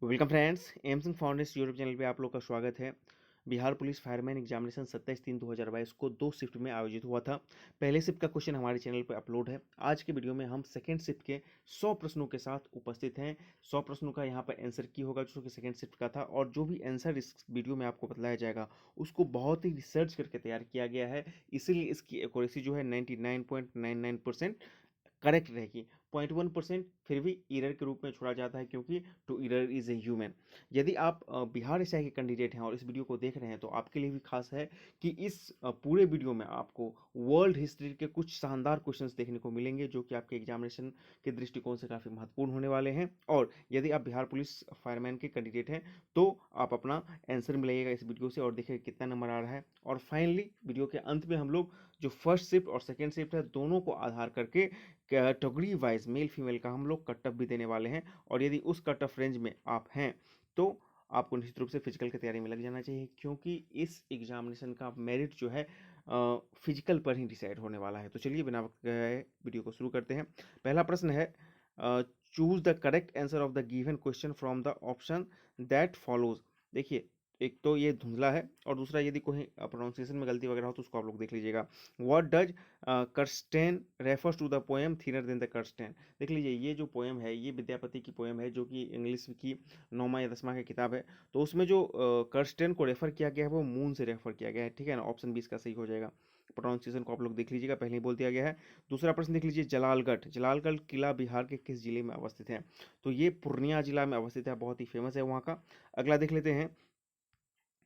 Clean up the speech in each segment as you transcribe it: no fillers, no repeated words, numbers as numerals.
Welcome friends, M Singh foundation YouTube channel पे आप लोग का स्वागत है। बिहार पुलिस फायरमैन एग्जामिनेशन 27/3/2022 को 2 शिफ्ट में आयोजित हुआ था। पहले शिफ्ट का क्वेश्चन हमारे चैनल पर अपलोड है। आज के वीडियो में हम सेकेंड शिफ्ट के 100 प्रश्नों के साथ उपस्थित हैं। 100 प्रश्नों का यहाँ पर आंसर की होगा जो कि सेकेंड शिफ्ट का था, और जो भी आंसर इस वीडियो में आपको बतलाया जाएगा उसको बहुत ही रिसर्च करके तैयार किया गया है। इसीलिए इसकी एक्यूरेसी जो है 99.99% करेक्ट रहेगी। 0.1% फिर भी एरर के रूप में छोड़ा जाता है, क्योंकि to error is a human. यदि आप बिहार एसआई के कैंडिडेट हैं और इस वीडियो को देख रहे हैं तो आपके लिए भी खास है कि इस पूरे वीडियो में आपको वर्ल्ड हिस्ट्री के कुछ शानदार क्वेश्चंस देखने को मिलेंगे जो कि आपके एग्जामिनेशन के दृष्टिकोण से काफ़ी महत्वपूर्ण होने वाले हैं। और यदि आप बिहार पुलिस फायरमैन के कैंडिडेट हैं तो आप अपना आंसर मिलाइएगा इस वीडियो से और देखिए कितना नंबर आ रहा है। और फाइनली वीडियो के अंत में हम लोग जो फर्स्ट शिफ्ट और सेकेंड शिफ्ट है दोनों को आधार करके कैटेगरी वाइज मेल फीमेल का हम लोग कट ऑफ भी देने वाले हैं। और यदि उस कट ऑफ रेंज में आप हैं तो आपको निश्चित रूप से फिजिकल की तैयारी में लग जाना चाहिए, क्योंकि इस एग्जामिनेशन का मेरिट जो है फिजिकल पर ही डिसाइड होने वाला है। तो चलिए बिना वक्त गए वीडियो को शुरू करते हैं। पहला प्रश्न है, choose the correct answer of the given question from the option that follows. देखिए, एक तो ये धुंधला है और दूसरा यदि कोई प्रोनाउंसिएशन में गलती वगैरह हो तो उसको आप लोग देख लीजिएगा। What does Kirsten refers to the poem thinner than the Kirsten. देख लीजिए, ये जो पोएम है ये विद्यापति की पोएम है जो कि इंग्लिश की 9वां या 10वां की किताब है। तो उसमें जो कर्स्टेन को रेफर किया गया है वो मून से रेफर किया गया है, ठीक है ना। ऑप्शन 20 का सही हो जाएगा। प्रोनाउंसिएशन को आप लोग देख लीजिएगा, पहले ही बोल दिया गया है। दूसरा प्रश्न देख लीजिए, जलालगढ़ जलालगढ़ किला बिहार के किस जिले में अवस्थित है। तो ये पूर्णिया जिला में अवस्थित है, बहुत ही फेमस है वहाँ का। अगला देख लेते हैं,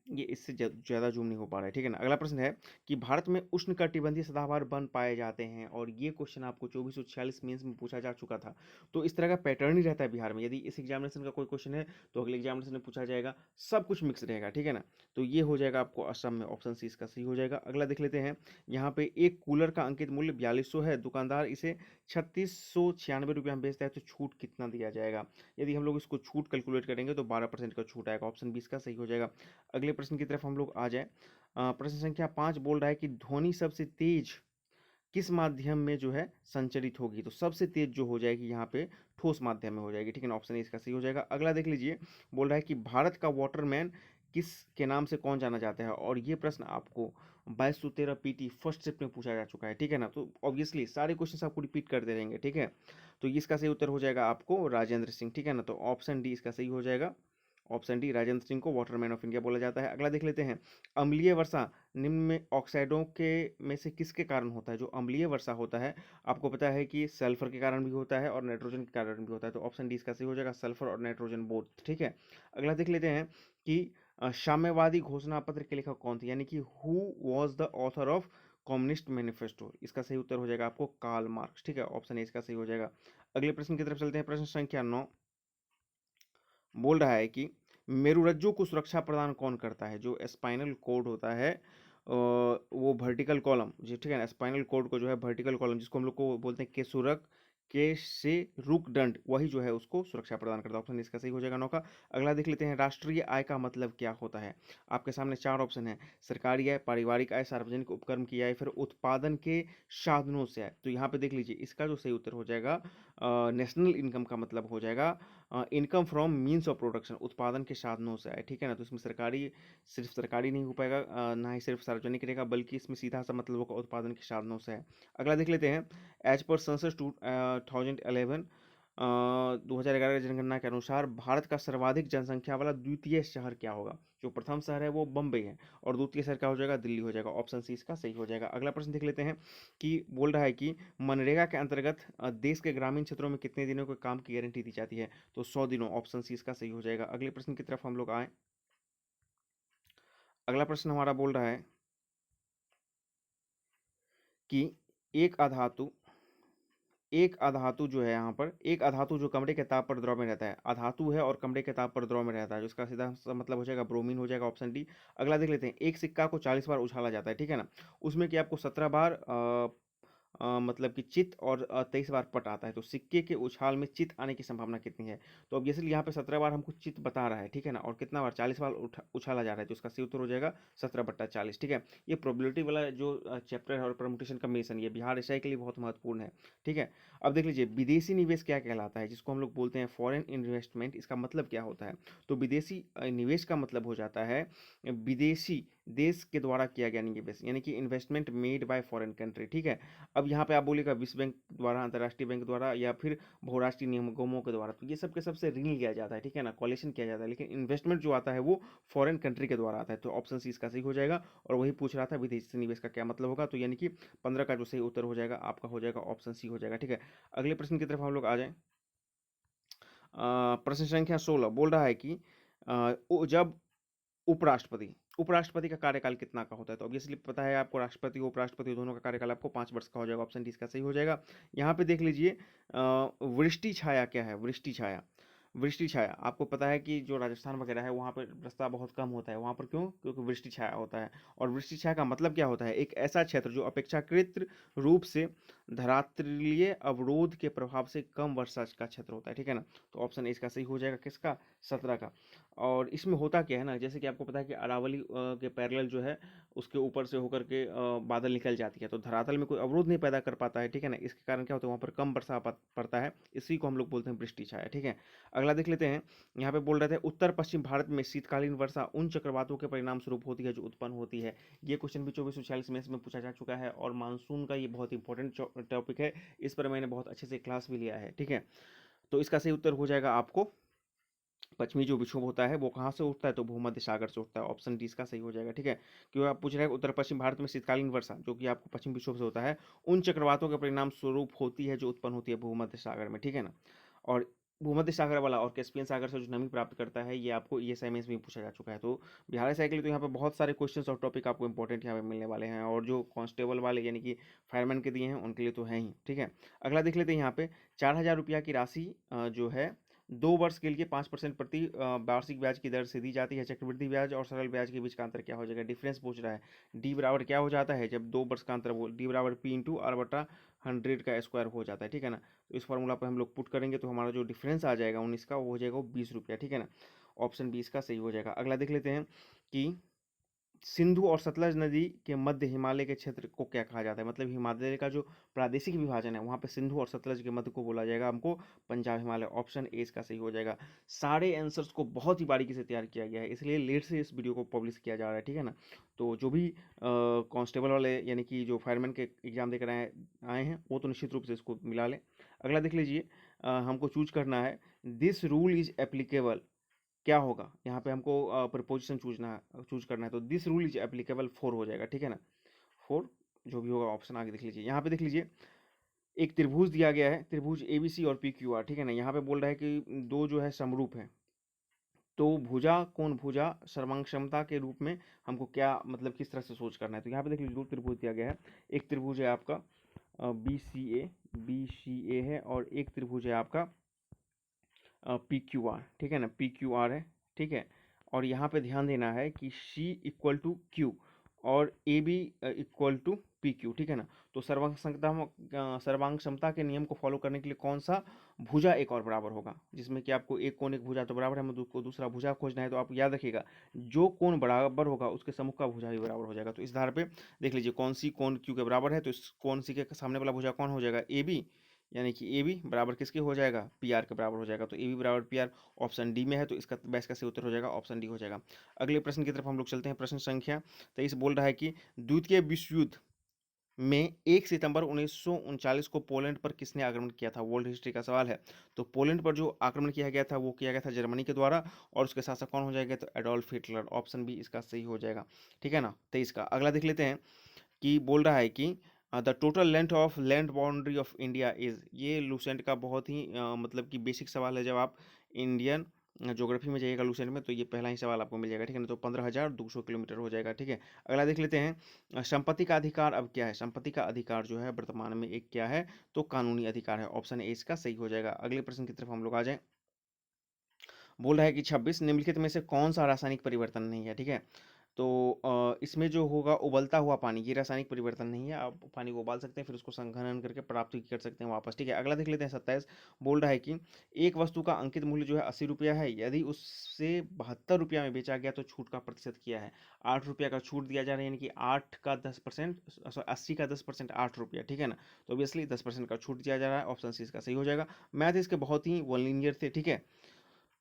ये इससे ज़्यादा जूम नहीं हो पा रहा है, ठीक है ना। अगला प्रश्न है कि भारत में उष्णकटिबंधीय सदाबहार वन पाए जाते हैं, और ये क्वेश्चन आपको 2446 मेंस में पूछा जा चुका था। तो इस तरह का पैटर्न ही रहता है बिहार में, यदि इस एग्जामिनेशन का कोई क्वेश्चन है तो अगले एग्जामिनेशन में पूछा जाएगा। सब कुछ मिक्स रहेगा, ठीक है ना। तो ये हो जाएगा आपको असम में, ऑप्शन सी इसका सही हो जाएगा। अगला देख लेते हैं, यहाँ पे एक कूलर का अंकित मूल्य 4200 है, दुकानदार इसे 3696 रुपये में बेचता है, तो छूट कितना दिया जाएगा। यदि हम लोग इसको छूट कैलकुलेट करेंगे तो 12% का छूट आएगा। ऑप्शन 20 का सही हो जाएगा। अगले प्रश्न की तरफ हम लोग आ जाएं। प्रश्न संख्या 5 बोल रहा है कि ध्वनि सबसे तेज किस माध्यम में जो है संचरित होगी। तो सबसे तेज जो हो जाएगी यहाँ पे ठोस माध्यम में हो जाएगी, ठीक है ना। ऑप्शन ए इसका सही हो जाएगा। अगला देख लीजिए, बोल रहा है कि भारत का वाटरमैन किस के नाम से कौन जाना जाता है, और ये प्रश्न आपको 2213 पीटी फर्स्ट शिफ्ट में पूछा जा चुका है, ठीक है ना। तो ऑब्वियसली सारे क्वेश्चन आपको रिपीट करते रहेंगे, ठीक है। तो इसका सही उत्तर हो जाएगा आपको राजेंद्र सिंह, ठीक है ना। तो ऑप्शन डी इसका सही हो जाएगा। ऑप्शन डी, राजेंद्र सिंह को वाटरमैन ऑफ इंडिया बोला जाता है। अगला देख लेते हैं, अम्लीय वर्षा निम्न में ऑक्साइडों के में से किसके कारण होता है। जो अम्लीय वर्षा होता है आपको पता है कि सल्फर के कारण भी होता है और नाइट्रोजन के कारण भी होता है। तो ऑप्शन डी इसका सही हो जाएगा, सल्फर और नाइट्रोजन बोथ, ठीक है। अगला देख लेते हैं कि साम्यवादी घोषणा पत्र के लेखक कौन थे, यानी कि who was the author of communist manifesto. इसका सही उत्तर हो जाएगा आपको कार्ल मार्क्स, ठीक है। ऑप्शन ए इसका सही हो जाएगा। अगले प्रश्न की तरफ चलते हैं। प्रश्न संख्या 9 बोल रहा है कि मेरुरज्जु को सुरक्षा प्रदान कौन करता है। जो स्पाइनल कोड होता है वो वर्टिकल कॉलम जी, ठीक है ना। स्पाइनल कोड को जो है वर्टिकल कॉलम, जिसको हम लोग को बोलते हैं केसुरक के से रुक दंड, वही जो है उसको सुरक्षा प्रदान करता है। ऑप्शन इसका सही हो जाएगा 9 का। अगला देख लेते हैं, राष्ट्रीय आय का मतलब क्या होता है। आपके सामने 4 ऑप्शन है, सरकारी आय, पारिवारिक आय, सार्वजनिक उपक्रम की आय, फिर उत्पादन के साधनों से आय। तो यहाँ पे देख लीजिए, इसका जो सही उत्तर हो जाएगा नेशनल इनकम का मतलब हो जाएगा income from means of production, उत्पादन के साधनों से आए, ठीक है ना। तो इसमें सरकारी सिर्फ सरकारी नहीं हो पाएगा, ना ही सिर्फ सार्वजनिक रहेगा, बल्कि इसमें सीधा सा मतलब होगा उत्पादन के साधनों से है। अगला देख लेते हैं, एज पर सेंसस 2011 2011 की जनगणना के अनुसार भारत का सर्वाधिक जनसंख्या वाला द्वितीय शहर क्या होगा। जो प्रथम शहर है वो बम्बई है, और द्वितीय शहर क्या हो जाएगा, दिल्ली हो जाएगा। ऑप्शन सी इसका सही हो जाएगा। अगला प्रश्न देख लेते हैं कि बोल रहा है कि मनरेगा के अंतर्गत देश के ग्रामीण क्षेत्रों में कितने दिनों के काम की गारंटी दी जाती है। तो 100 दिनों। ऑप्शन सी इसका सही हो जाएगा। अगले प्रश्न की तरफ हम लोग आए। अगला प्रश्न हमारा बोल रहा है कि एक अधातु एक अधातु जो है यहाँ पर, एक अधातु जो कमरे के ताप पर द्रव में रहता है, अधातु है और कमरे के ताप पर द्रव में रहता है, जिसका सीधा सा मतलब हो जाएगा ब्रोमीन हो जाएगा। Option D. अगला देख लेते हैं, एक सिक्का को 40 बार उछाला जाता है, ठीक है ना। उसमें कि आपको 17 बार मतलब कि चित और 23 बार पट आता है, तो सिक्के के उछाल में चित आने की संभावना कितनी है? तो अब जैसे यहाँ पे 17 बार हमको चित बता रहा है, ठीक है ना, और कितना बार 40 बार उछाला जा रहा है, तो इसका सही उत्तर हो जाएगा 17/40, ठीक है। ये प्रोबेबिलिटी वाला जो चैप्टर है और परमुटेशन कम्बिनेशन, ये बिहार एसआई के लिए बहुत महत्वपूर्ण है, ठीक है। अब देख लीजिए विदेशी निवेश क्या कहलाता है, जिसको हम लोग बोलते हैं फॉरेन इन्वेस्टमेंट, इसका मतलब क्या होता है? तो विदेशी निवेश का मतलब हो जाता है विदेशी देश के द्वारा किया गया निवेश, यानी कि investment made by foreign country, ठीक है। अब यहाँ पे आप बोलिएगा विश्व बैंक द्वारा, अंतर्राष्ट्रीय बैंक द्वारा, या फिर बहुराष्ट्रीय निगमों के द्वारा, तो ये सब के सबसे ऋण लिया जाता है, ठीक है ना, कॉलेशन किया जाता है, लेकिन इन्वेस्टमेंट जो आता है वो फॉरेन कंट्री के द्वारा आता है, तो ऑप्शन सी इसका सही हो जाएगा। और वही पूछ रहा था विदेशी निवेश का क्या मतलब होगा, तो यानी कि 15 का जो सही उत्तर हो जाएगा आपका हो जाएगा ऑप्शन सी हो जाएगा, ठीक है। अगले प्रश्न की तरफ हम लोग आ जाएं। प्रश्न संख्या 16 बोल रहा है कि जब उपराष्ट्रपति उपराष्ट्रपति का कार्यकाल कितना का होता है, तो ऑब्वियसली पता है आपको, राष्ट्रपति उपराष्ट्रपति दोनों का कार्यकाल आपको 5 वर्ष का हो जाएगा, ऑप्शन डी इसका सही हो जाएगा। यहाँ पे देख लीजिए वृष्टि छाया क्या है, वृष्टि छाया, वृष्टि छाया आपको पता है कि जो राजस्थान वगैरह है वहाँ पर रास्ता बहुत कम होता है, वहाँ पर क्यों? क्योंकि वृष्टि छाया होता है। और वृष्टि छाया का मतलब क्या होता है? एक ऐसा क्षेत्र जो अपेक्षाकृत रूप से धरातलीय अवरोध के प्रभाव से कम वर्षा का क्षेत्र होता है, ठीक है ना। तो ऑप्शन ए इसका सही हो जाएगा, किसका? 17 का। और इसमें होता क्या है ना, जैसे कि आपको पता है कि अरावली के पैरेलल जो है उसके ऊपर से होकर के बादल निकल जाती है, तो धरातल में कोई अवरोध नहीं पैदा कर पाता है, ठीक है ना। इसके कारण क्या होता है, वहाँ पर कम वर्षा पड़ता है, इसी को हम लोग बोलते हैं वृष्टि छाया, ठीक है। अगला देख लेते हैं। यहाँ पे बोल रहे थे उत्तर पश्चिम भारत में शीतकालीन वर्षा उन चक्रवातों के परिणाम स्वरूप होती है जो उत्पन्न होती है। ये क्वेश्चन भी 2446 में इसमें पूछा जा चुका है, और मानसून का ये बहुत इंपॉर्टेंट टॉपिक है, इस पर मैंने बहुत अच्छे से क्लास भी लिया है, ठीक है। तो इसका सही उत्तर हो जाएगा आपको, पश्चिमी जो विक्षोभ होता है वो कहाँ से उठता है, तो भूमध्य सागर से उठता है, ऑप्शन डी इसका सही हो जाएगा, ठीक है। क्योंकि आप पूछ रहे हैं उत्तर पश्चिम भारत में शीतकालीन वर्षा जो कि आपको पश्चिम विक्षोभ से होता है, उन चक्रवातों के परिणाम स्वरूप होती है जो उत्पन्न होती है भूमध्य सागर में, ठीक है ना। और भूमध्य सागर वाला और कैस्पियन सागर से जो नमी प्राप्त करता है, ये आपको ईएसआई में भी पूछा जा चुका है। तो बिहार एसआई के लिए तो यहाँ पे बहुत सारे क्वेश्चंस और टॉपिक आपको इंपॉर्टेंट यहाँ पे मिलने वाले हैं, और जो कांस्टेबल वाले यानी कि फायरमैन के दिए हैं उनके लिए तो है ही, ठीक है। अगला देख लेते हैं। यहाँ पे 4,000 रुपया की राशि जो है 2 वर्ष के लिए 5% प्रति वार्षिक ब्याज की दर से दी जाती है। चक्रवृद्धि ब्याज और सरल ब्याज के बीच का अंतर क्या हो जाएगा? डिफरेंस पूछ रहा है। डी बराबर क्या हो जाता है जब 2 वर्ष का अंतर, बोल डी बराबर पी इंटू आर बटा 100 का स्क्वायर हो जाता है, ठीक है ना। तो इस फॉर्मूला पर हम लोग पुट करेंगे तो हमारा जो डिफरेंस आ जाएगा 19 का, वो हो जाएगा 20 रुपया, ठीक है ना। ऑप्शन 20 का सही हो जाएगा। अगला देख लेते हैं कि सिंधु और सतलज नदी के मध्य हिमालय के क्षेत्र को क्या कहा जाता है, मतलब हिमालय का जो प्रादेशिक विभाजन है वहाँ पे सिंधु और सतलज के मध्य को बोला जाएगा हमको पंजाब हिमालय, ऑप्शन ए इसका सही हो जाएगा। सारे आंसर्स को बहुत ही बारीकी से तैयार किया गया है, इसलिए लेट से इस वीडियो को पब्लिश किया जा रहा है, ठीक है ना। तो जो भी कांस्टेबल वाले यानी कि जो फायरमैन के एग्जाम देकर आए हैं वो तो निश्चित रूप से इसको मिला लें। अगला देख लीजिए, हमको चूज करना है दिस रूल इज एप्लीकेबल, क्या होगा यहाँ पे हमको प्रपोजिशन चूज करना है, तो दिस रूल इज एप्लीकेबल 4 हो जाएगा, ठीक है ना। 4 जो भी होगा ऑप्शन आगे देख लीजिए। यहाँ पे देख लीजिए एक त्रिभुज दिया गया है, त्रिभुज एबीसी और पीक्यूआर, ठीक है ना। यहाँ पे बोल रहा है कि दो जो है समरूप है, तो भुजा कोण भुजा सर्वांग क्षमता के रूप में हमको क्या मतलब किस तरह से सोच करना है, तो यहाँ पे देख लीजिए दो त्रिभुज दिया गया है। एक त्रिभुज है आपका बी सी ए है, और एक त्रिभुज है आपका पी क्यू आर, ठीक है ना, पी क्यू आर है, ठीक है। और यहाँ पे ध्यान देना है कि सी इक्वल टू क्यू और A B equal to P Q, ठीक है ना। तो सर्वांग क्षमता के नियम को फॉलो करने के लिए कौन सा भुजा एक और बराबर होगा, जिसमें कि आपको एक कोण एक भुजा तो बराबर है, हमें को दूसरा भुजा खोजना है, तो आप याद रखिएगा जो कोण बराबर होगा उसके सम्मुख का भुजा भी बराबर हो जाएगा। तो इस धार पे देख लीजिए कौन सी कोण क्यू के बराबर है, तो इस कौन सी के सामने वाला भुजा कौन हो जाएगा? ए बी, यानी कि ए बी बराबर किसके हो जाएगा? पी आर के बराबर हो जाएगा। तो ए बी बराबर पी आर ऑप्शन डी में है, तो इसका बैस का सही उत्तर हो जाएगा ऑप्शन डी हो जाएगा। अगले प्रश्न की तरफ हम लोग चलते हैं। प्रश्न संख्या 23 बोल रहा है कि द्वितीय विश्व युद्ध में 1 सितंबर 1939 को पोलैंड पर किसने आक्रमण किया था? वर्ल्ड हिस्ट्री का सवाल है। तो पोलैंड पर जो आक्रमण किया गया था वो किया गया था जर्मनी के द्वारा, और उसके साथ साथ कौन हो जाएगा? तो एडोल्फ हिटलर, ऑप्शन बी इसका सही हो जाएगा, ठीक है ना। 23 का अगला देख लेते हैं कि बोल रहा है कि the total length of land boundary of India is, ये लूसेंट का बहुत ही मतलब कि बेसिक सवाल है। जब आप इंडियन ज्योग्राफी में जाइएगा लूसेंट में, तो ये पहला ही सवाल आपको मिल जाएगा, ठीक है ना। तो 15,200 किलोमीटर हो जाएगा, ठीक है। अगला देख लेते हैं संपत्ति का अधिकार अब क्या है? संपत्ति का अधिकार जो है वर्तमान में एक क्या है? तो कानूनी अधिकार है, ऑप्शन ए इसका सही हो जाएगा। अगले प्रश्न की तरफ हम लोग आ जाएं। बोल रहा है कि 26 निम्नलिखित में से कौन सा रासायनिक परिवर्तन नहीं है, ठीक है। तो इसमें जो होगा उबलता हुआ पानी, ये रासायनिक परिवर्तन नहीं है, आप पानी को उबाल सकते हैं फिर उसको संघनन करके प्राप्त कर सकते हैं वापस, ठीक है। अगला देख लेते हैं 27, बोल रहा है कि एक वस्तु का अंकित मूल्य जो है 80 रुपया है, यदि उससे 72 रुपया में बेचा गया तो छूट का प्रतिशत क्या है। 8 रुपया का छूट दिया जा रहा है, यानी कि 8 का 10%, 80 का 10% 8 रुपया, ठीक है ना। तो ऑब्वियसली 10% का छूट दिया जा रहा है, ऑप्शन सी इसका सही हो जाएगा। मैथ इसके बहुत ही वन लीनियर थे, ठीक है।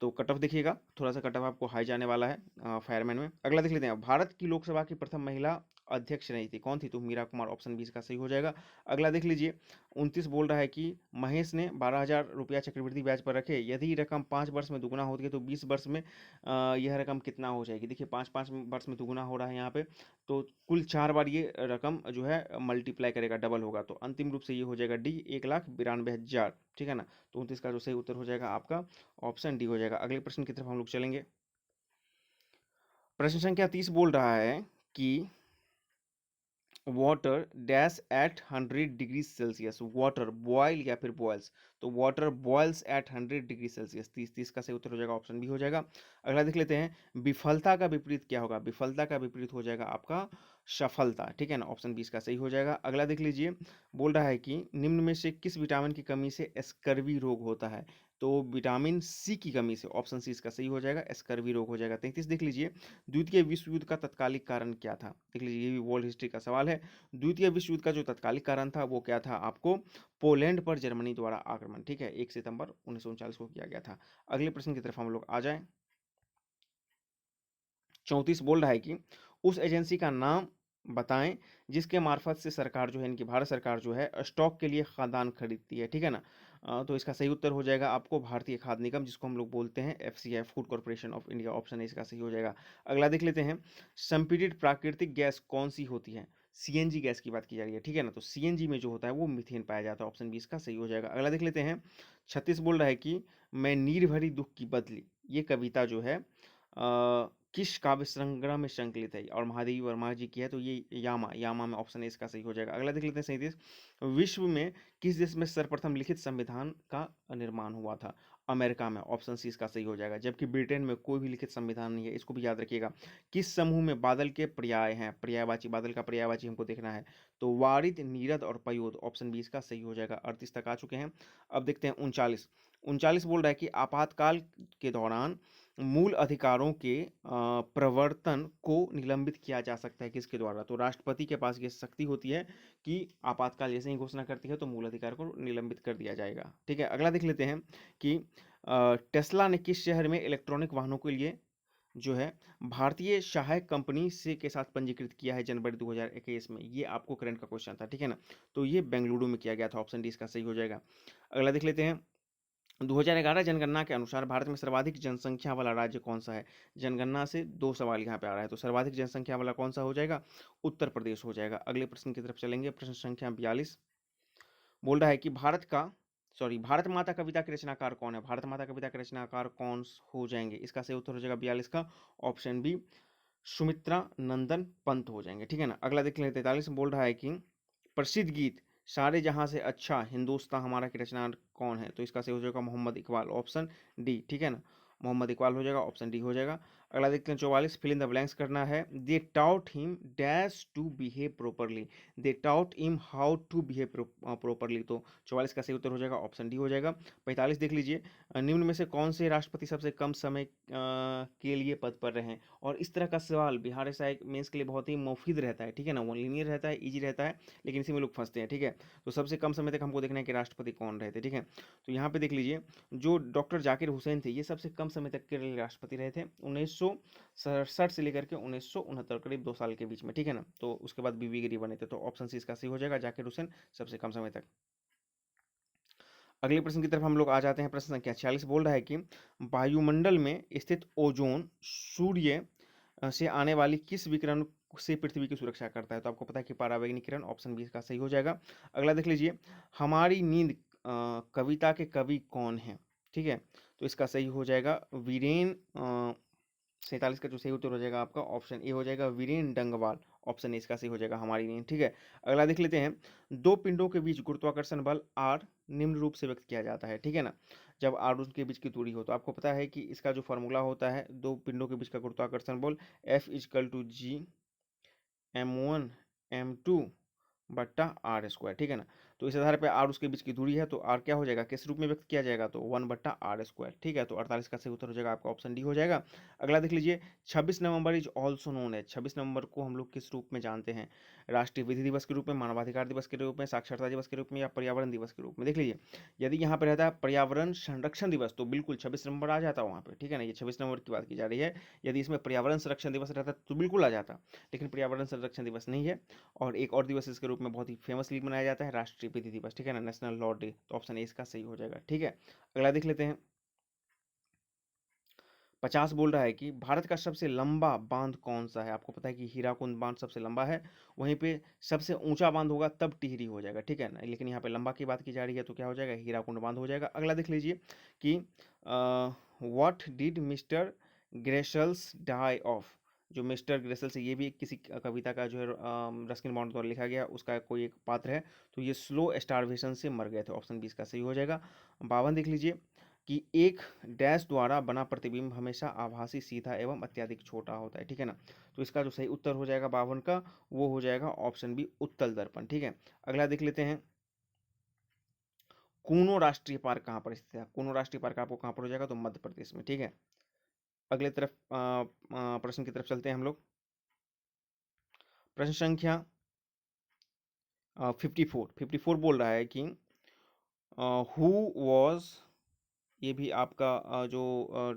तो कट ऑफ देखिएगा, थोड़ा सा कट ऑफ आपको हाई जाने वाला है फायरमैन में। अगला देख लेते हैं, भारत की लोकसभा की प्रथम महिला अध्यक्ष रही थी, कौन थी, तो मीरा कुमार, ऑप्शन 20 का सही हो जाएगा। अगला देख लीजिए, 29 बोल रहा है कि महेश ने 12,000 रुपया चक्रवृद्धि ब्याज पर रखे, यदि रकम 5 वर्ष में दुगुना होती है तो 20 वर्ष में यह रकम कितना हो जाएगी। देखिए 5-5 वर्ष में दुगुना हो रहा है यहाँ पे, तो कुल 4 बार ये रकम जो है मल्टीप्लाई करेगा, डबल होगा, तो अंतिम रूप से ये हो जाएगा डी, 1,92,000, ठीक है ना। तो 29 का जो सही उत्तर हो जाएगा आपका ऑप्शन डी हो जाएगा। अगले प्रश्न की तरफ हम लोग चलेंगे। प्रश्न संख्या 30 बोल रहा है कि water dash at 100 degree Celsius, water boil या फिर बॉयल्स, तो water boils at 100 degree Celsius, 30 का सही उत्तर हो जाएगा, ऑप्शन बी हो जाएगा। अगला देख लेते हैं, विफलता का विपरीत क्या होगा, विफलता का विपरीत हो जाएगा आपका सफलता, ठीक है ना, ऑप्शन 20 का सही हो जाएगा। अगला देख लीजिए, बोल रहा है कि निम्न में से किस विटामिन की कमी से स्कर्वी रोग होता है, तो विटामिन सी की कमी से, ऑप्शन सी इसका सही हो जाएगा, स्कर्वी रोग हो जाएगा। 33 देख लीजिए, द्वितीय विश्व युद्ध का तत्कालिक कारण क्या था, देख लीजिए ये भी वर्ल्ड हिस्ट्री का सवाल है। द्वितीय विश्व युद्ध का जो तत्कालिक कारण था वो क्या था, आपको पोलैंड पर जर्मनी द्वारा आक्रमण, ठीक है, 1 सितंबर 1939 को किया गया था। अगले प्रश्न की तरफ हम लोग आ जाएं। 34 बोल रहा है कि उस एजेंसी का नाम बताएं जिसके मार्फत से सरकार जो है, इनकी भारत सरकार जो है स्टॉक के लिए खाद्यान्न खरीदती है, ठीक है ना। तो इसका सही उत्तर हो जाएगा आपको भारतीय खाद्य निगम, जिसको हम लोग बोलते हैं FCI, food corporation of India, option A इसका सही हो जाएगा। अगला देख लेते हैं, संपीड़ित प्राकृतिक गैस कौन सी होती है, सीएनजी गैस की बात की जा रही है, ठीक है ना। तो सीएनजी में जो होता है वो मीथेन पाया जाता है, ऑप्शन 20 का सही हो जाएगा। अगला देख लेते हैं, 36 बोल रहा है कि मैं नीर भरी दुख की बदली, ये कविता जो है किस काव्य संग्रह में संकलित है, और महादेवी वर्मा जी की है, तो ये यामा, यामा में, ऑप्शन ए इसका सही हो जाएगा। अगला देख लेते हैं 37, विश्व में किस देश में सर्वप्रथम लिखित संविधान का निर्माण हुआ था, अमेरिका में, ऑप्शन सी इसका सही हो जाएगा। जबकि ब्रिटेन में कोई भी लिखित संविधान नहीं है, इसको भी याद रखिएगा। किस समूह में बादल के पर्याय हैं, पर्यायवाची, बादल का पर्यायवाची हमको देखना है, तो वारिद, नीरद और पयोद, ऑप्शन 20 का सही हो जाएगा। 38 तक आ चुके हैं। अब देखते हैं 39, 39 बोल रहा है कि आपातकाल के दौरान मूल अधिकारों के प्रवर्तन को निलंबित किया जा सकता है किसके द्वारा, तो राष्ट्रपति के पास ये शक्ति होती है कि आपातकाल जैसे ही घोषणा करती है तो मूल अधिकार को निलंबित कर दिया जाएगा, ठीक है। अगला देख लेते हैं कि टेस्ला ने किस शहर में इलेक्ट्रॉनिक वाहनों के लिए जो है भारतीय सहायक कंपनी से के साथ पंजीकृत किया है जनवरी 2021 में, ये आपको करंट का क्वेश्चन था, ठीक है ना। तो ये बेंगलुरु में किया गया था, ऑप्शन डी इसका सही हो जाएगा। अगला देख लेते हैं, 2011 जनगणना के अनुसार भारत में सर्वाधिक जनसंख्या वाला राज्य कौन सा है, जनगणना से 2 सवाल यहाँ पे आ रहा है, तो सर्वाधिक जनसंख्या वाला कौन सा हो जाएगा, उत्तर प्रदेश हो जाएगा। अगले प्रश्न की तरफ चलेंगे, प्रश्न संख्या 42 बोल रहा है कि भारत माता कविता के रचनाकार कौन है, भारत माता कविता के रचनाकार कौन हो जाएंगे, इसका सही उत्तर हो जाएगा 42 का, ऑप्शन बी, सुमित्रा नंदन पंत हो जाएंगे, ठीक है ना। अगला देख लेते हैं, 43 में बोल रहा है कि प्रसिद्ध गीत सारे जहां से अच्छा हिंदुस्तान हमारा की रचना कौन है, तो इसका सही हो जाएगा मोहम्मद इकबाल, ऑप्शन डी, ठीक है ना, मोहम्मद इकबाल हो जाएगा, ऑप्शन डी हो जाएगा। अगला देखते हैं 44, फिल इन द ब्लैंक्स करना है, they taught him dash to behave properly, they taught him how to behave properly, तो 44 का सही उत्तर हो जाएगा, ऑप्शन डी हो जाएगा। 45 देख लीजिए, निम्न में से कौन से राष्ट्रपति सबसे कम समय के लिए पद पर रहे, और इस तरह का सवाल बिहार एसआई मेंस के लिए बहुत ही मुफीद रहता है, ठीक है ना, वो लीनियर रहता है, इजी रहता है, लेकिन इसी में लोग फंसते हैं, ठीक है। तो सबसे कम समय तक हमको देखना है कि राष्ट्रपति कौन रहे थे, ठीक है। तो यहाँ पे देख लीजिए, जो डॉक्टर जाकिर हुसैन थे ये सबसे कम समय तक के लिए राष्ट्रपति रहे थे, 1967 से लेकर के 1969, करीब 2 साल के बीच में, ठीक है ना। तो उसके बाद बीबी गिरी बने थे, तो ऑप्शन सी इसका सही हो जाएगा, जाकिर हुसैन सबसे कम समय तक। अगले प्रश्न की तरफ हम लोग आ जाते हैं, प्रश्न संख्या 46 बोल रहा है कि वायुमंडल में स्थित ओजोन सूर्य से आने वाली किस विकिरण से पृथ्वी की सुरक्षा करता है, तो आपको पता है कि परावैंगनिक किरण, ऑप्शन 20 का सही हो जाएगा। अगला देख लीजिए, हमारी नींद कविता के कवि कौन है, ठीक है, तो इसका सही हो जाएगा वीरेन 47 का जो सही उत्तर हो जाएगा आपका ऑप्शन ए हो जाएगा, वीरेन डंगवाल, ऑप्शन ए इसका सही हो जाएगा हमारी नींद, ठीक है। अगला देख लेते हैं, दो पिंडों के बीच गुरुत्वाकर्षण बल आर निम्न रूप से व्यक्त किया जाता है, ठीक है ना। जब आर के बीच की दूरी हो। तो आपको पता है कि इसका जो फॉर्मूला होता है, दो पिंडों के बीच का गुरुत्वाकर्षण बल F=G m1 m2 बट्टा आर स्क्वायर, ठीक है ना। तो इस आधार पे आर उसके बीच की दूरी है, तो आर क्या हो जाएगा, किस रूप में व्यक्त किया जाएगा, तो 1/r², ठीक है। तो 48 का सही उत्तर हो जाएगा आपका ऑप्शन डी हो जाएगा। अगला देख लीजिए, 26 नवंबर इज ऑल्सो नोन है। 26 नवंबर को हम लोग किस रूप में जानते हैं, राष्ट्रीय विधि दिवस के रूप में, मानवाधिकार दिवस के रूप में, साक्षरता दिवस के रूप में, या पर्यावरण दिवस के रूप में। देख लीजिए, यदि यहाँ पे रहता है पर्यावरण संरक्षण दिवस तो बिल्कुल 26 नवंबर आ जाता वहाँ पे, ठीक है ना। ये 26 नवंबर की बात की जा रही है। यदि इसमें पर्यावरण संरक्षण दिवस रहता तो बिल्कुल आ जाता, लेकिन पर्यावरण संरक्षण दिवस नहीं है। और एक और दिवस इसके रूप में बहुत ही फेमसली मनाया जाता है, राष्ट्रीय विधि दिवस, ठीक है ना, नेशनल लॉ डे। तो ऑप्शन ए इसका सही हो जाएगा, ठीक है। अगला देख लेते हैं, 50 बोल रहा है कि भारत का सबसे लंबा बांध कौन सा है। आपको पता है कि हीराकुंड बांध सबसे लंबा है, वहीं पे सबसे ऊंचा बांध होगा तब टिहरी हो जाएगा, ठीक है ना। लेकिन यहाँ पे लंबा की बात की जा रही है तो क्या हो जाएगा, हीराकुंड बांध हो जाएगा। अगला देख लीजिए कि what did Mr Gressels die of. जो मिस्टर ग्रेसल्स है, ये भी किसी कविता का जो है रस्किन बॉन्ड द्वारा लिखा गया, उसका कोई एक पात्र है। तो ये स्लो स्टारवेशन से मर गए थे। ऑप्शन बी इसका सही हो जाएगा। 52 देख लीजिए कि एक डैश द्वारा बना प्रतिबिंब हमेशा आभासी, सीधा एवं अत्यधिक छोटा होता है, ठीक है ना। तो इसका जो सही उत्तर हो जाएगा 52 का, वो हो जाएगा ऑप्शन बी, उत्तल दर्पण, ठीक है। अगला देख लेते हैं, कूनो राष्ट्रीय पार्क कहाँ पर स्थित है। कूनो राष्ट्रीय पार्क आपको कहाँ पर हो जाएगा, तो मध्य प्रदेश में, ठीक है। अगले तरफ प्रश्न की तरफ चलते हैं हम लोग। प्रश्न संख्या 54 बोल रहा है कि हु वॉज, ये भी आपका जो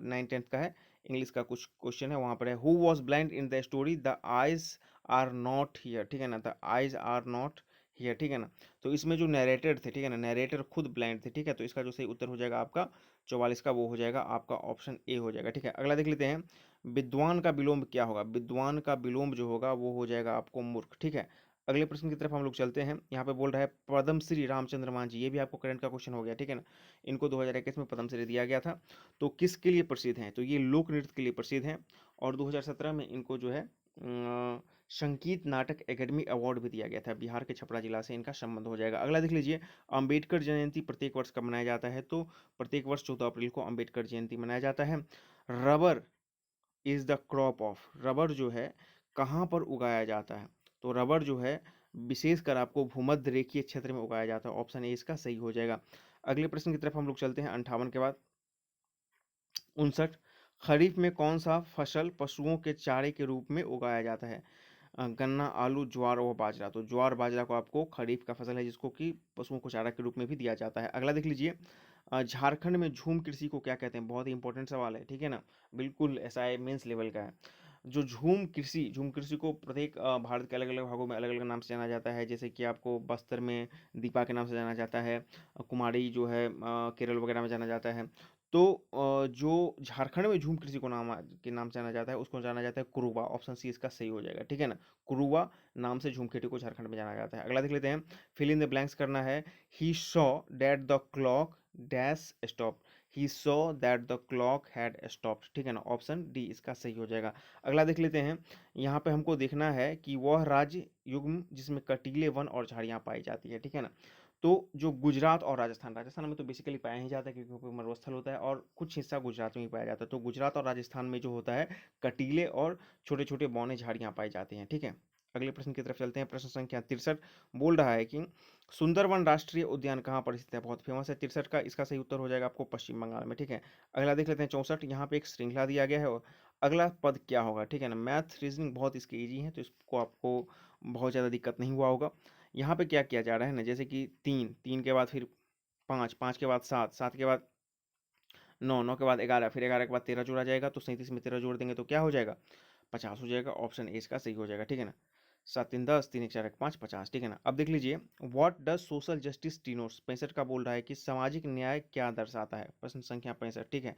9th-10th का है, इंग्लिश का कुछ क्वेश्चन है, वहाँ पर है, who was blind in the story the eyes are not here, ठीक है ना, the eyes are not here, ठीक है ना। तो इसमें जो नरेटर थे, ठीक है ना, नरेटर खुद ब्लाइंड थे, ठीक है। तो इसका जो सही उत्तर हो जाएगा आपका 44 का, वो हो जाएगा आपका ऑप्शन ए हो जाएगा, ठीक है। अगला देख लेते हैं, विद्वान का विलोम क्या होगा। विद्वान का विलोम जो होगा वो हो जाएगा आपको मूर्ख, ठीक है। अगले प्रश्न की तरफ हम लोग चलते हैं। यहाँ पे बोल रहा है पद्मश्री रामचंद्र मान जी, ये भी आपको करंट का क्वेश्चन हो गया, ठीक है ना। इनको 2021 में पद्मश्री दिया गया था। तो किसके लिए प्रसिद्ध हैं, तो ये लोक नृत्य के लिए प्रसिद्ध हैं। और 2017 में इनको जो है संगीत नाटक एकेडमी अवार्ड भी दिया गया था। बिहार के छपरा जिला से इनका संबंध हो जाएगा। अगला देख लीजिए, अंबेडकर जयंती प्रत्येक वर्ष कब मनाया जाता है, तो प्रत्येक वर्ष 14 अप्रैल को अंबेडकर जयंती मनाया जाता है। Rubber is the crop of, rubber जो है कहाँ पर उगाया जाता है, तो रबर जो है विशेषकर आपको भूमध्य रेखीय क्षेत्र में उगाया जाता है। ऑप्शन ए इसका सही हो जाएगा। अगले प्रश्न की तरफ हम लोग चलते हैं, 58 के बाद 59, खरीफ में कौन सा फसल पशुओं के चारे के रूप में उगाया जाता है। गन्ना, आलू, ज्वार और बाजरा। तो ज्वार बाजरा को आपको खरीफ का फसल है, जिसको कि पशुओं को चारा के रूप में भी दिया जाता है। अगला देख लीजिए, झारखंड में झूम कृषि को क्या कहते हैं। बहुत ही इंपॉर्टेंट सवाल है, ठीक है ना, बिल्कुल ऐसा है, मेंस लेवल का है। जो झूम कृषि को प्रत्येक भारत के अलग अलग भागों में अलग अलग नाम से जाना जाता है। जैसे कि आपको बस्तर में दीपा के नाम से जाना जाता है, कुमारी जो है केरल वगैरह में जाना जाता है। तो जो झारखंड में झूम कृषि को के नाम से जाना जाता है, उसको जाना जाता है कुरुबा। ऑप्शन सी इसका सही हो जाएगा, ठीक है ना। कुरुबा नाम से झूम खेती को झारखंड में जाना जाता है। अगला देख लेते हैं, फिल इन द ब्लैंक्स करना है। He saw that the clock dash stop, he saw that the clock had stopped, ठीक है ना। ऑप्शन डी इसका सही हो जाएगा। अगला देख लेते हैं, यहाँ पे हमको देखना है कि वह राज्य युग्म जिसमें कटीले वन और झाड़ियाँ पाई जाती है, ठीक है ना। तो जो गुजरात और राजस्थान, राजस्थान में तो बेसिकली पाया ही जाता है क्योंकि वहाँ पे मरुस्थल होता है, और कुछ हिस्सा गुजरात में ही पाया जाता है। तो गुजरात और राजस्थान में जो होता है कटीले और छोटे छोटे बौने झाड़ियाँ पाई जाती हैं, ठीक है। अगले प्रश्न की तरफ चलते हैं। प्रश्न संख्या 63 बोल रहा है कि सुंदरवन राष्ट्रीय उद्यान कहाँ पर स्थित है। बहुत फेमस है 63 का, इसका सही उत्तर हो जाएगा आपको पश्चिम बंगाल में, ठीक है। अगला देख लेते हैं 64, यहाँ पे एक श्रृंखला दिया गया है, और अगला पद क्या होगा, ठीक है ना। मैथ रीजनिंग बहुत इसके ईजी है, तो इसको आपको बहुत ज़्यादा दिक्कत नहीं हुआ होगा। यहाँ पे क्या किया जा रहा है ना, जैसे कि 3 के बाद फिर 5 के बाद 7 के बाद 9 के बाद 11, फिर 11 के बाद 13 जोड़ा जाएगा, तो 37 में 13 जोड़ देंगे तो क्या हो जाएगा, 50 हो जाएगा। ऑप्शन ए इसका सही हो जाएगा, ठीक है ना। 7 3 10, 3 1 4 1 5, 50, ठीक है ना। अब देख लीजिए, what does social justice denotes. 65 का बोल रहा है कि सामाजिक न्याय क्या दर्शाता है। प्रश्न संख्या 65, ठीक है।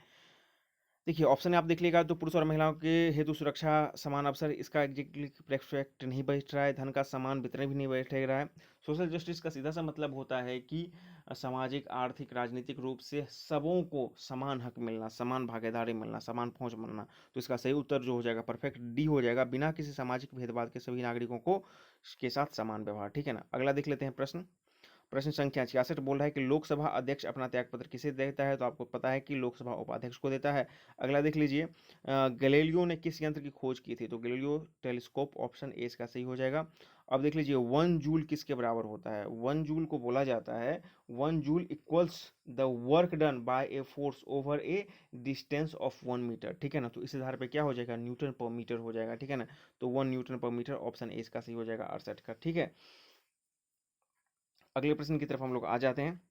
देखिए ऑप्शन आप देख लीजिएगा, तो पुरुष और महिलाओं के हेतु सुरक्षा, समान अवसर, इसका एग्जैक्टली परफेक्ट नहीं बैठ रहा है। धन का समान वितरण भी नहीं बैठ रहा है। सोशल जस्टिस का सीधा सा मतलब होता है कि सामाजिक, आर्थिक, राजनीतिक रूप से सबों को समान हक मिलना, समान भागीदारी मिलना, समान पहुंच मिलना। तो इसका सही उत्तर जो हो जाएगा परफेक्ट डी हो जाएगा, बिना किसी सामाजिक भेदभाव के सभी नागरिकों को के साथ समान व्यवहार, ठीक है ना। अगला देख लेते हैं प्रश्न प्रश्न संख्या 66 बोल रहा है कि लोकसभा अध्यक्ष अपना त्यागपत्र किसे देता है, तो आपको पता है कि लोकसभा उपाध्यक्ष को देता है। अगला देख लीजिए, गैलीलियो ने किस यंत्र की खोज की थी, तो गैलीलियो टेलीस्कोप, ऑप्शन ए इसका सही हो जाएगा। अब देख लीजिए 1 जूल किसके बराबर होता है, 1 जूल को बोला जाता है 1 joule equals the work done by a force over a distance of 1 metre, ठीक है ना। तो इस आधार पे क्या हो जाएगा, न्यूटन पर मीटर हो जाएगा, ठीक है ना। तो 1 न्यूटन पर मीटर, ऑप्शन ए इसका सही हो जाएगा 68 का, ठीक है। अगले प्रश्न की तरफ हम लोग आ जाते हैं।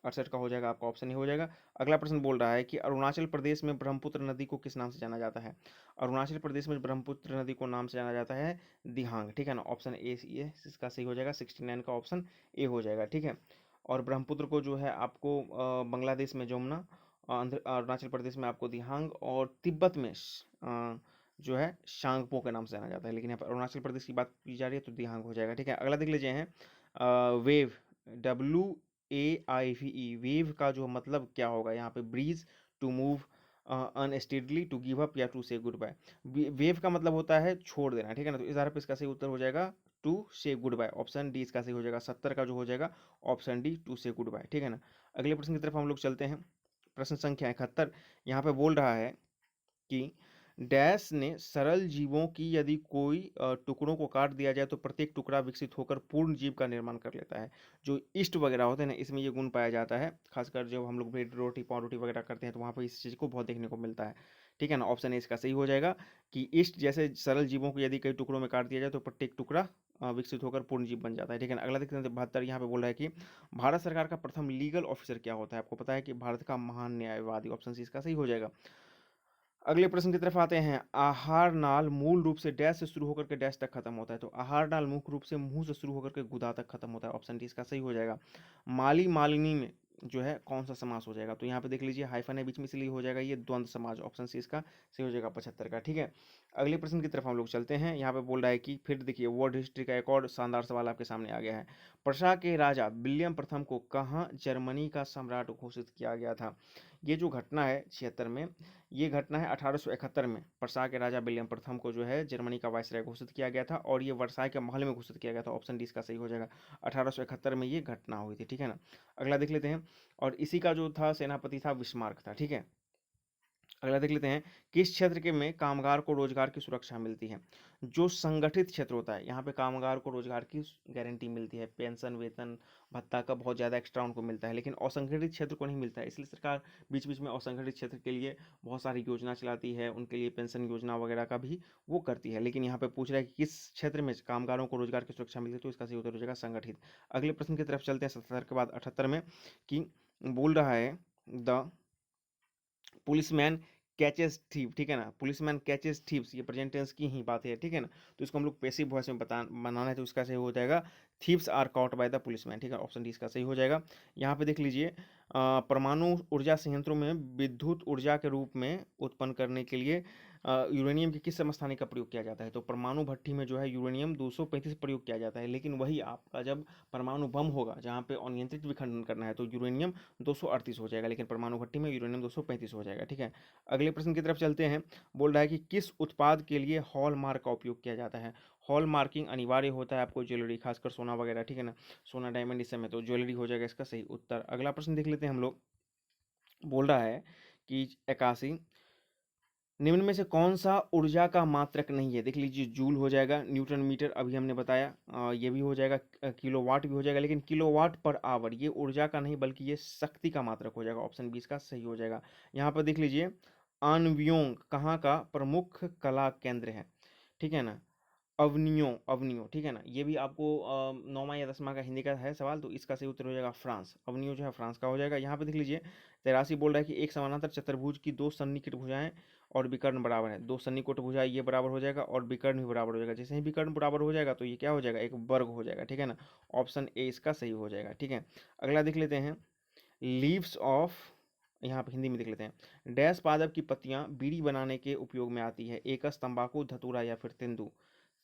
68 का हो जाएगा आपका, ऑप्शन ही हो जाएगा। अगला प्रश्न बोल रहा है कि अरुणाचल प्रदेश में ब्रह्मपुत्र नदी को किस नाम से जाना जाता है। अरुणाचल प्रदेश में ब्रह्मपुत्र नदी को नाम से जाना जाता है दिहांग, ठीक है ना। ऑप्शन ए ये इसका सही हो जाएगा, 69 का ऑप्शन ए हो जाएगा, ठीक है। और ब्रह्मपुत्र को जो है आपको बांग्लादेश में जमुना, अरुणाचल प्रदेश में आपको दिहांग, और तिब्बत में जो है शांगपो के नाम से जाना जाता है। लेकिन यहाँ पर अरुणाचल प्रदेश की बात की जा रही है तो दिहांग हो जाएगा, ठीक है। अगला देख लीजिए हैं वेव, WAIVE, वेव का जो मतलब क्या होगा यहाँ पे, breeze, to move unsteadily, to give up, या to say goodbye. Wave का मतलब होता है छोड़ देना, ठीक है ना। तो इस आधार पर इसका सही उत्तर हो जाएगा to say good bye, option D इसका सही हो जाएगा। 70 का जो हो जाएगा option D, to say good bye, ठीक है ना। अगले प्रश्न की तरफ हम लोग चलते हैं। प्रश्न संख्या 71 यहाँ पे बोल रहा है कि डैश ने सरल जीवों की यदि कोई टुकड़ों को काट दिया जाए तो प्रत्येक टुकड़ा विकसित होकर पूर्ण जीव का निर्माण कर लेता है। जो ईस्ट वगैरह होते हैं ना, इसमें ये गुण पाया जाता है, खासकर जब हम लोग ब्रेड रोटी, पाव रोटी वगैरह करते हैं तो वहाँ पर इस चीज़ को बहुत देखने को मिलता है, ठीक है ना। ऑप्शन ए इसका सही हो जाएगा कि ईस्ट जैसे सरल जीवों को यदि कई टुकड़ों में काट दिया जाए तो प्रत्येक टुकड़ा विकसित होकर पूर्ण जीव बन जाता है, ठीक है ना। अगला देखते हैं 72 यहाँ पे बोल रहा है कि भारत सरकार का प्रथम लीगल ऑफिसर क्या होता है। आपको पता है कि भारत का महान न्यायवादी, ऑप्शन सी इसका सही हो जाएगा। अगले प्रश्न की तरफ आते हैं। आहार नाल मूल रूप से डैश से शुरू होकर के डैश तक खत्म होता है, तो आहार नाल मुख्य रूप से मुंह से शुरू होकर के गुदा तक खत्म होता है, ऑप्शन डी इसका सही हो जाएगा। माली मालिनी में जो है कौन सा समास हो जाएगा, तो यहाँ पे देख लीजिए हाइफन है बीच में, इसलिए हो जाएगा ये द्वंद्व समाज, ऑप्शन सी इसका सही हो जाएगा 75 का, ठीक है। अगले प्रश्न की तरफ हम लोग चलते हैं। यहाँ पे बोल रहा है कि फिर देखिए वर्ल्ड हिस्ट्री का एक और शानदार सवाल आपके सामने आ गया है। प्रशा के राजा विलियम प्रथम को कहाँ जर्मनी का सम्राट घोषित किया गया था। ये जो घटना है 76 में, ये घटना है 1871 में। वर्साई के राजा विलियम प्रथम को जो है जर्मनी का वायसराय घोषित किया गया था, और ये वर्साई के महल में घोषित किया गया था, ऑप्शन डी इसका सही हो जाएगा। 1871 में ये घटना हुई थी, ठीक है ना। अगला देख लेते हैं, और इसी का जो था सेनापति था बिस्मार्क था, ठीक है। अगला देख लेते हैं, किस क्षेत्र के में कामगार को रोजगार की सुरक्षा मिलती है। जो संगठित क्षेत्र होता है यहाँ पे कामगार को रोजगार की गारंटी मिलती है, पेंशन, वेतन, भत्ता का बहुत ज़्यादा एक्स्ट्रा उनको मिलता है, लेकिन असंगठित क्षेत्र को नहीं मिलता है। इसलिए सरकार बीच बीच में असंगठित क्षेत्र के लिए बहुत सारी योजना चलाती है, उनके लिए पेंशन योजना वगैरह का भी वो करती है। लेकिन यहाँ पे पूछ रहा है कि किस क्षेत्र में कामगारों को रोजगार की सुरक्षा मिलती है, तो इसका सही उत्तर हो जाएगा संगठित। अगले प्रश्न की तरफ चलते हैं 77 के बाद 78 में, कि बोल रहा है द पुलिसमैन कैचेस थीव, ठीक है ना। पुलिसमैन कैचेस थीव्स, ये प्रेजेंट टेंस की ही बात है, ठीक है ना। तो इसको हम लोग पैसिव वॉइस में बनाना है, तो इसका सही हो जाएगा thieves are caught by the policeman, ठीक है। ऑप्शन डी इसका सही हो जाएगा। यहाँ पे देख लीजिए परमाणु ऊर्जा संयंत्रों में विद्युत ऊर्जा के रूप में उत्पन्न करने के लिए यूरेनियम की किस समस्थानिक का प्रयोग किया जाता है। तो परमाणु भट्टी में जो है यूरेनियम 235 प्रयोग किया जाता है, लेकिन वही आपका जब परमाणु बम होगा जहाँ पे अनियंत्रित विखंडन करना है तो यूरेनियम 238 हो जाएगा, लेकिन परमाणु भट्टी में यूरेनियम 235 हो जाएगा, ठीक है। अगले प्रश्न की तरफ चलते हैं। बोल रहा है कि किस उत्पाद के लिए हॉल मार्क का उपयोग किया जाता है। हॉल मार्किंग अनिवार्य होता है आपको ज्वेलरी, खासकर सोना वगैरह, ठीक है ना। सोना डायमंड इस समय, तो ज्वेलरी हो जाएगा इसका सही उत्तर। अगला प्रश्न देख लेते हैं हम लोग। बोल रहा है कि 81 निम्न में से कौन सा ऊर्जा का मात्रक नहीं है। देख लीजिए जूल हो जाएगा, न्यूटन मीटर अभी हमने बताया, ये भी हो जाएगा, किलोवाट भी हो जाएगा, लेकिन किलोवाट पर आवर ये ऊर्जा का नहीं बल्कि ये शक्ति का मात्रक हो जाएगा, ऑप्शन 20 का सही हो जाएगा। यहाँ पर देख लीजिए अन्व्योंग कहाँ का प्रमुख कला केंद्र है, ठीक है ना। अवनियो, अवनियो, ठीक है ना। ये भी आपको 9वां या 10वां का हिंदी का है सवाल, तो इसका सही उत्तर हो जाएगा फ्रांस। अवनियो जो है फ्रांस का हो जाएगा। यहाँ पे देख लीजिए 83 बोल रहा है कि एक समानांतर चतुर्भुज की दो सन्निकट भुजाएं और विकर्ण बराबर है। दो सन्निकट भुजाएं ये बराबर हो जाएगा और विकर्ण भी बराबर हो जाएगा। जैसे ही विकर्ण बराबर हो जाएगा तो ये क्या हो जाएगा, एक वर्ग हो जाएगा, ठीक है ना। ऑप्शन ए इसका सही हो जाएगा, ठीक है। अगला देख लेते हैं, लीव्स ऑफ, यहाँ पे हिंदी में देख लेते हैं, डैश पादप की पत्तियां बीड़ी बनाने के उपयोग में आती है। एकस, तंबाकू, धतूरा या फिर तेंदू।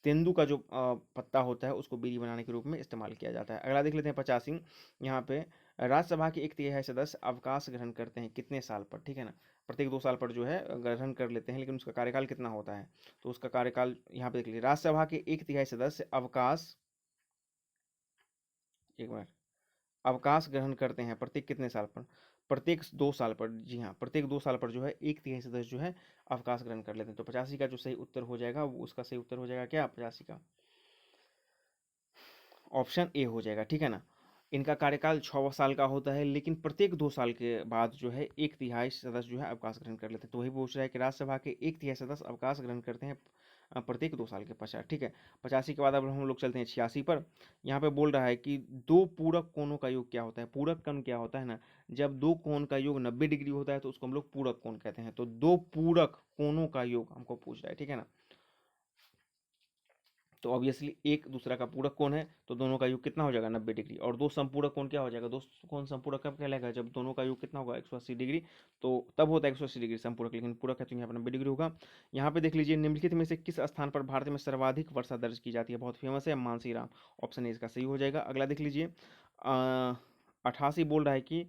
तेंदू का जो पत्ता होता है उसको बीड़ी बनाने के रूप में इस्तेमाल किया जाता है। अगला देख लेते हैं 85, यहाँ पे राज्यसभा के एक तिहाई सदस्य अवकाश ग्रहण करते हैं कितने साल पर, ठीक है ना। प्रत्येक 2 साल पर जो है ग्रहण कर लेते हैं, लेकिन उसका कार्यकाल कितना होता है, तो उसका कार्यकाल यहाँ पे देख लीजिए, राज्यसभा के एक तिहाई सदस्य अवकाश, एक बार अवकाश ग्रहण करते हैं प्रत्येक कितने साल पर? प्रत्येक 2 साल पर। जी हाँ, प्रत्येक 2 साल पर जो है 1/3 सदस्य जो है अवकाश ग्रहण कर लेते हैं। तो 85 का जो सही उत्तर हो जाएगा वो उसका सही उत्तर हो जाएगा क्या? 85 का ऑप्शन ए हो जाएगा, ठीक है ना। इनका कार्यकाल 6 साल का होता है, लेकिन प्रत्येक 2 साल के बाद जो है 1/3 सदस्य जो है अवकाश ग्रहण कर लेते हैं। तो वही पूछ रहा है कि राज्यसभा के 1/3 सदस्य अवकाश ग्रहण करते हैं प्रत्येक 2 साल के पश्चात, ठीक है। 85 के बाद अब हम लोग चलते हैं 86 पर। यहाँ पे बोल रहा है कि दो पूरक कोणों का योग क्या होता है? पूरक कोण क्या होता है ना, जब दो कोण का योग 90 डिग्री होता है तो उसको हम लोग पूरक कोण कहते हैं। तो दो पूरक कोणों का योग हमको पूछ रहा है, ठीक है ना। तो ऑब्वियसली एक दूसरा का पूरक कोण है, तो दोनों का योग कितना हो जाएगा? 90 डिग्री। और दो समपूरक कोण क्या हो जाएगा? दो कोण समपूरक कब कहलाएगा? जब दोनों का योग कितना होगा? 180 डिग्री। तो तब होता है 180 डिग्री समपूरक, लेकिन पूरक है तो यहाँ पर 90 डिग्री होगा। यहाँ पे देख लीजिए, निम्नलिखित में से किस स्थान पर भारत में सर्वाधिक वर्षा दर्ज की जाती है? बहुत फेमस है, मानसीराम। ऑप्शन ए इसका सही हो जाएगा। अगला देख लीजिए, 88 बोल रहा है कि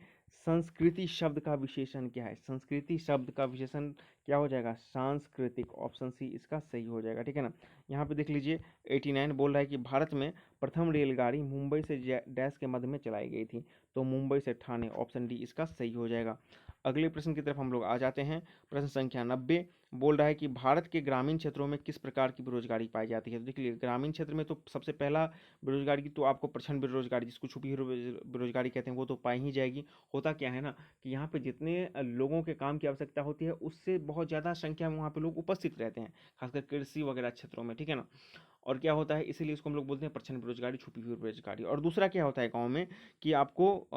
संस्कृति शब्द का विशेषण क्या है? संस्कृति शब्द का विशेषण क्या हो जाएगा? सांस्कृतिक। ऑप्शन सी इसका सही हो जाएगा, ठीक है ना। यहाँ पे देख लीजिए, 89 बोल रहा है कि भारत में प्रथम रेलगाड़ी मुंबई से डैश के मध्य में चलाई गई थी। तो मुंबई से ठाणे। ऑप्शन डी इसका सही हो जाएगा। अगले प्रश्न की तरफ हम लोग आ जाते हैं। प्रश्न संख्या 90 बोल रहा है कि भारत के ग्रामीण क्षेत्रों में किस प्रकार की बेरोजगारी पाई जाती है? तो देखिए, ग्रामीण क्षेत्र में तो सबसे पहला बेरोजगारी की तो आपको प्रछन्न बेरोजगारी, जिसको छुपी हुई बेरोजगारी कहते हैं, वो तो पाई ही जाएगी। होता क्या है ना कि यहाँ पे जितने लोगों के काम की आवश्यकता होती है, उससे बहुत ज़्यादा संख्या में वहाँ पे लोग उपस्थित रहते हैं, खासकर कृषि वगैरह क्षेत्रों में, ठीक है ना। और क्या होता है, इसीलिए इसको हम लोग बोलते हैं प्रच्छन्न बेरोजगारी, छुपी हुई बेरोजगारी। और दूसरा क्या होता है गाँव में कि आपको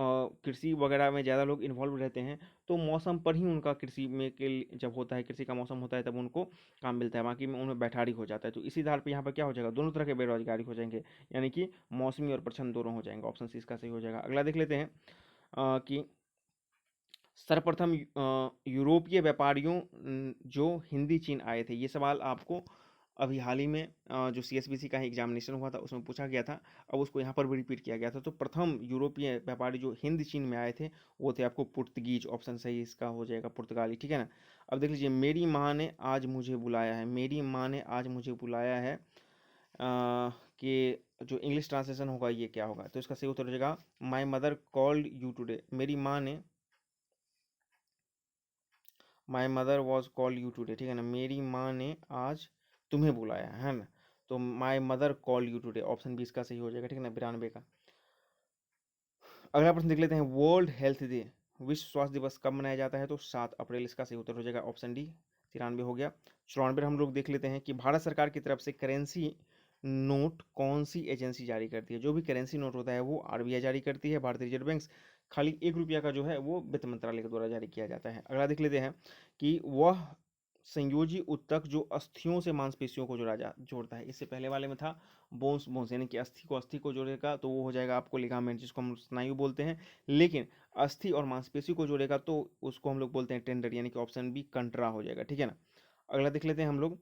कृषि वगैरह में ज़्यादा लोग इन्वॉल्व रहते हैं, तो मौसम पर ही उनका कृषि में के जब होता है, कृषि का मौसम होता है, तब उनको काम मिलता है, बाकी में उन्हें बैठारी हो जाता है। तो इसी आधार पर यहाँ पर क्या हो जाएगा? दोनों तरह के बेरोजगारी हो जाएंगे, यानी कि मौसमी और प्रच्छन्न दोनों हो जाएंगे। ऑप्शन सी इसका सही हो जाएगा। अगला देख लेते हैं कि सर्वप्रथम यूरोपीय व्यापारियों जो हिंदी चीन आए थे। ये सवाल आपको अभी हाल ही में जो सीएसबीसी का एग्जामिनेशन हुआ था उसमें पूछा गया था, अब उसको यहाँ पर भी रिपीट किया गया था। तो प्रथम यूरोपीय व्यापारी जो हिंद चीन में आए थे वो थे आपको पुर्तगीज। ऑप्शन सही इसका हो जाएगा पुर्तगाली, ठीक है ना। अब देख लीजिए, मेरी माँ ने आज मुझे बुलाया है। मेरी माँ ने आज मुझे बुलाया है कि जो इंग्लिश ट्रांसलेशन होगा ये क्या होगा? तो इसका सही उत्तर हो जाएगा my mother called you today. मेरी माँ ने, my mother was call you today, ठीक है ना। मेरी माँ ने आज तुम्हें बुलाया है ना। तो my mother call you today. Option B इसका सही हो जाएगा, ठीक है ना, 92 का। अगला प्रश्न देख लेते हैं, वर्ल्ड हेल्थ डे, विश्व स्वास्थ्य दिवस कब मनाया जाता है? तो 7 अप्रैल इसका सही उत्तर हो जाएगा। ऑप्शन डी 93 हो गया। 94 हम लोग देख लेते हैं कि भारत सरकार की तरफ से करेंसी नोट कौन सी एजेंसी जारी करती है? जो भी करेंसी नोट होता है वो आरबीआई जारी करती है, भारतीय रिजर्व बैंक। खाली 1 रुपया का जो है वो वित्त मंत्रालय के द्वारा जारी किया जाता है। अगला देख लेते हैं कि वह संयोजी उत्तक जो अस्थियों से मांसपेशियों को जोड़ता है। इससे पहले वाले में था बोन्स बोन्स, यानी कि अस्थि को अस्थि को जोड़ेगा तो वो हो जाएगा आपको लिगामेंट, जिसको हम स्नायु बोलते हैं। लेकिन अस्थि और मांसपेशी को जोड़ेगा तो उसको हम लोग बोलते हैं टेंडर, यानी कि ऑप्शन बी कंट्रा हो जाएगा, ठीक है ना। अगला देख लेते हैं हम लोग,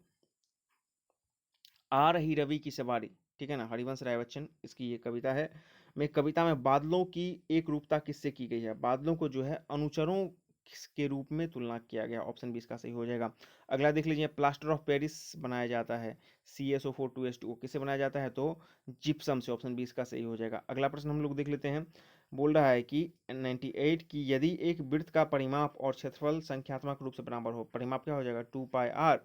आ रही रवि की सवारी, ठीक है ना, हरिवंश राय बच्चन इसकी ये कविता है। में कविता में बादलों की एक रूपता किससे की गई है? बादलों को जो है अनुचरों के रूप में तुलना किया गया। ऑप्शन बी इसका सही हो जाएगा। अगला देख लीजिए, प्लास्टर ऑफ पेरिस बनाया जाता है CSO4 2H2O किससे बनाया जाता है? तो जिप्सम से। ऑप्शन बी इसका सही हो जाएगा। अगला प्रश्न हम लोग देख लेते हैं, बोल रहा है कि 98 की यदि एक वृत्त का परिमाप और क्षेत्रफल संख्यात्मक रूप से बराबर हो, परिमाप क्या हो जाएगा? 2πr,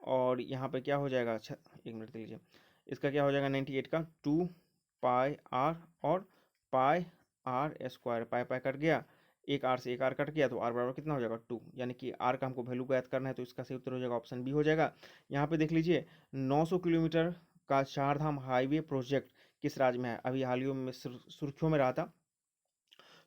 और यहाँ पे क्या हो जाएगा? अच्छा, एक मिनट दीजिए, इसका क्या हो जाएगा? 98 का 2πr और pi r square, pi pi cut गया, एक आर से एक आर कट गया, तो आर बराबर कितना हो जाएगा? 2, यानी कि आर का हमको वैल्यू ज्ञात करना है, तो इसका सही उत्तर हो जाएगा ऑप्शन बी हो जाएगा। यहाँ पे देख लीजिए, 900 किलोमीटर का चारधाम हाईवे प्रोजेक्ट किस राज्य में है? अभी हाल ही में सुर्खियों में रहा था,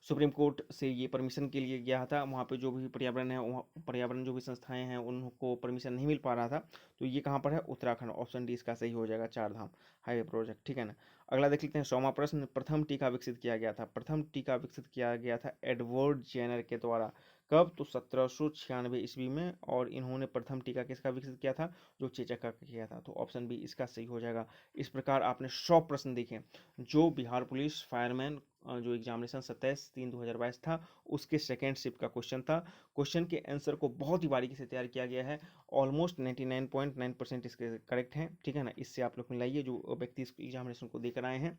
सुप्रीम कोर्ट से ये परमिशन के लिए गया था। वहाँ पे जो भी पर्यावरण है, वहाँ पर्यावरण जो भी संस्थाएं हैं उनको परमिशन नहीं मिल पा रहा था। तो ये कहाँ पर है? उत्तराखंड। ऑप्शन डी इसका सही हो जाएगा, चारधाम हाईवे प्रोजेक्ट, ठीक है ना। अगला देख लेते हैं, 100वां प्रश्न, प्रथम टीका विकसित किया गया था। प्रथम टीका विकसित किया गया था एडवर्ड जेनर के द्वारा। कब? तो 1796 ईस्वी में। और इन्होंने प्रथम टीका किसका विकसित किया था? जो चेचक का किया था। तो ऑप्शन बी इसका सही हो जाएगा। इस प्रकार आपने 100 प्रश्न देखे जो बिहार पुलिस फायरमैन जो एग्जामिनेशन 27/3/2022 था उसके सेकेंड शिफ्ट का क्वेश्चन था। क्वेश्चन के आंसर को बहुत ही बारीकी से तैयार किया गया है। ऑलमोस्ट 99.9% इसके करेक्ट हैं, ठीक है ना। इससे आप लोग मिलाइए जो व्यक्ति इस एग्जामिनेशन को देकर आए हैं।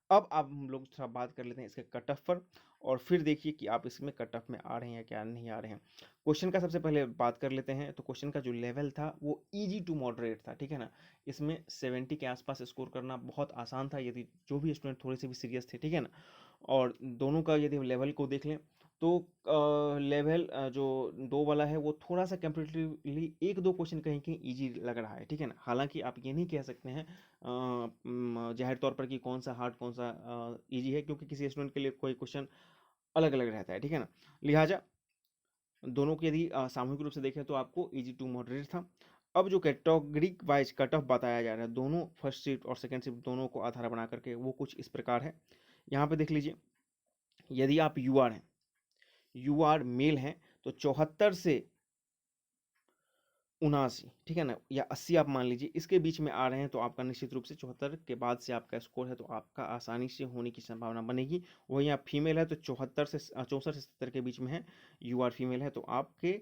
अब आप हम लोग थोड़ा बात कर लेते हैं इसके कट ऑफ पर, और फिर देखिए कि आप इसमें कट ऑफ में आ रहे हैं या क्या नहीं आ रहे हैं। क्वेश्चन का सबसे पहले बात कर लेते हैं। तो क्वेश्चन का जो लेवल था वो इजी टू मॉडरेट था, ठीक है ना। इसमें 70 के आसपास स्कोर करना बहुत आसान था यदि जो भी स्टूडेंट थोड़े से भी सीरियस थे, ठीक है ना। और दोनों का यदि लेवल को देख लें तो लेवल जो 2 वाला है वो थोड़ा सा कंपेरेटिवली 1-2 क्वेश्चन कहीं कहीं ईजी लग रहा है, ठीक है ना। हालांकि आप ये नहीं कह सकते हैं जाहिर तौर पर कि कौन सा हार्ड कौन सा ईजी है, क्योंकि किसी स्टूडेंट के लिए कोई क्वेश्चन अलग अलग रहता है, ठीक है ना। लिहाजा दोनों को यदि सामूहिक रूप से देखें तो आपको इजी टू मॉडरेट था। अब जो कैटेगरी वाइज कट ऑफ बताया जा रहा है दोनों फर्स्ट शिफ्ट और सेकंड शिफ्ट दोनों को आधार बना करके, वो कुछ इस प्रकार है। यहाँ पे देख लीजिए, यदि आप यूआर हैं, यूआर मेल हैं, तो 74 से 79, ठीक है ना, या 80 आप मान लीजिए, इसके बीच में आ रहे हैं तो आपका निश्चित रूप से 74 के बाद से आपका स्कोर है तो आपका आसानी से होने की संभावना बनेगी। वहीं आप फीमेल है तो 74 से 64 से 70 के बीच में है, यूआर फीमेल है, तो आपके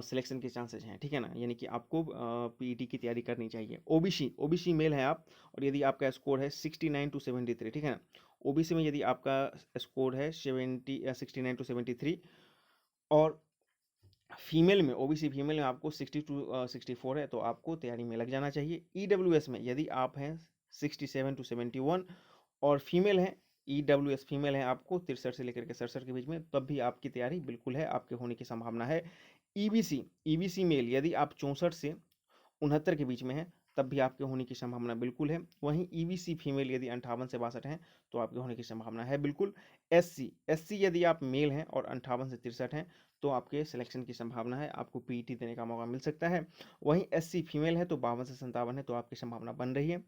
सिलेक्शन के चांसेस हैं, ठीक है ना। यानी कि आपको पीईटी की तैयारी करनी चाहिए। ओबीसी मेल है आप, और यदि आपका स्कोर है 69 टू 73, ठीक है ना। ओबीसी में यदि आपका स्कोर है 69 टू 73, और फीमेल में, ओबीसी फीमेल में आपको 60 टू 64 है तो आपको तैयारी में लग जाना चाहिए। ईडब्ल्यूएस में यदि आप हैं 67 टू 71 और फीमेल हैं, ईडब्ल्यूएस फीमेल है आपको 63 से लेकर के 67 के बीच में, तब भी आपकी तैयारी बिल्कुल है, आपके होने की संभावना है। ईबीसी मेल यदि आप 64 से 69 के बीच में है तब भी आपके होने की संभावना बिल्कुल है। वहीं ईबीसी फीमेल यदि 58 से 62 हैं तो आपके होने की संभावना है बिल्कुल। एससी यदि आप मेल हैं और 58 से 63 हैं तो आपके सिलेक्शन की संभावना है, आपको पीईटी देने का मौका मिल सकता है। वहीं एससी फीमेल है तो 52 से 57 है तो आपकी संभावना बन रही है।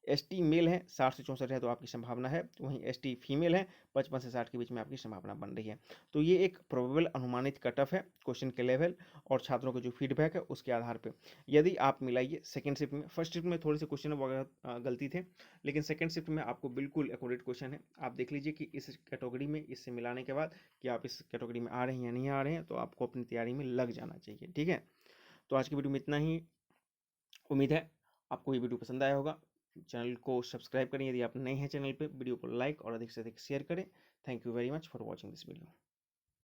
एसटी मेल है 60 से 64 है तो आपकी संभावना है। वहीं एसटी फीमेल है 55 से 60 के बीच में आपकी संभावना बन रही है। तो ये एक प्रोबेबल अनुमानित कट ऑफ है क्वेश्चन के लेवल और छात्रों का जो फीडबैक है उसके आधार पर। यदि आप मिलाइए सेकंड शिफ्ट में, फर्स्ट शिफ्ट में थोड़े से क्वेश्चन वगैरह गलती थे, लेकिन सेकंड शिफ्ट में आपको बिल्कुल एक्यूरेट क्वेश्चन है। आप देख लीजिए कि इस कैटेगरी में इससे मिलाने के बाद कि आप इस कैटेगरी में आ रहे हैं या नहीं आ रहे हैं, तो आपको अपनी तैयारी में लग जाना चाहिए, ठीक है। तो आज की वीडियो में इतना ही। उम्मीद है आपको ये वीडियो पसंद आया होगा। चैनल को सब्सक्राइब करें यदि आप नए हैं चैनल पे, वीडियो को लाइक और अधिक से अधिक शेयर करें। Thank you very much for watching this video.